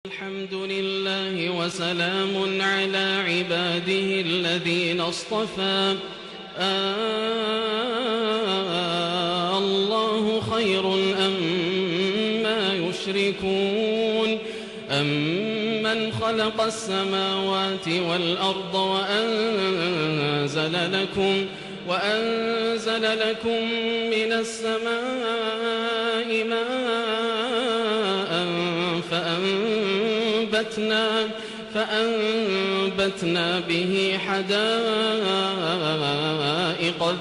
الحمد لله وسلام على عباده الذين اصطفى. الله خير أما يشركون أمن خلق السماوات والأرض وأنزل لكم من السماء ماء فأنبتنا به حدائق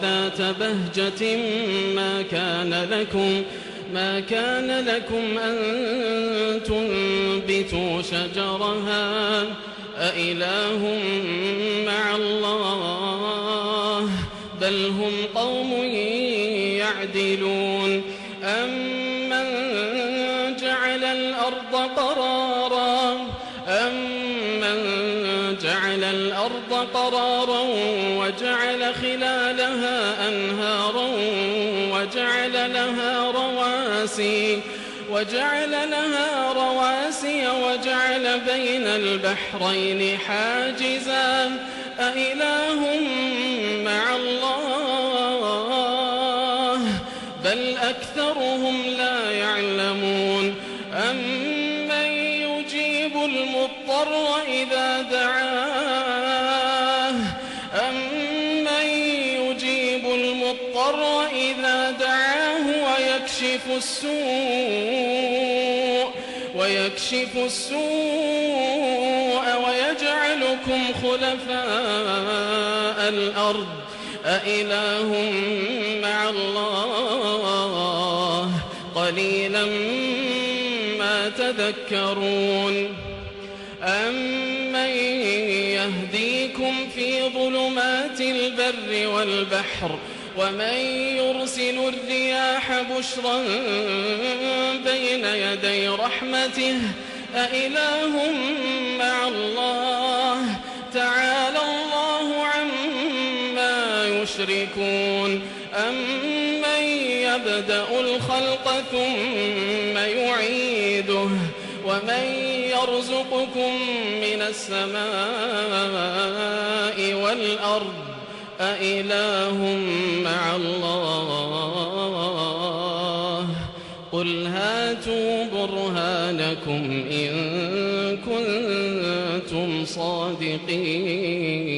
ذات بهجة ما كان لكم أن تنبتوا شجرها أإله مع الله بل هم قوم يعدلون. أمن جعل الأرض قرارا وجعل خلالها أنهارا وجعل لها رواسي وجعل بين البحرين حاجزا أإله مع الله بل أكثرهم لا يعلمون. أمن يجيب المضطر إذا دعاه ويكشف السوء ويجعلكم خلفاء الأرض أإله مع الله قليلا ما تذكرون. أمن يهديكم في ظلمات البر والبحر ومن يرسل الرياح بشرا بين يدي رحمته أإله مع الله تعالى الله عما يشركون. أمن يبدأ الخلق ثم يعيده ومن يرزقكم من السماء والأرض أإله مع الله قل هاتوا برهانكم إن كنتم صادقين.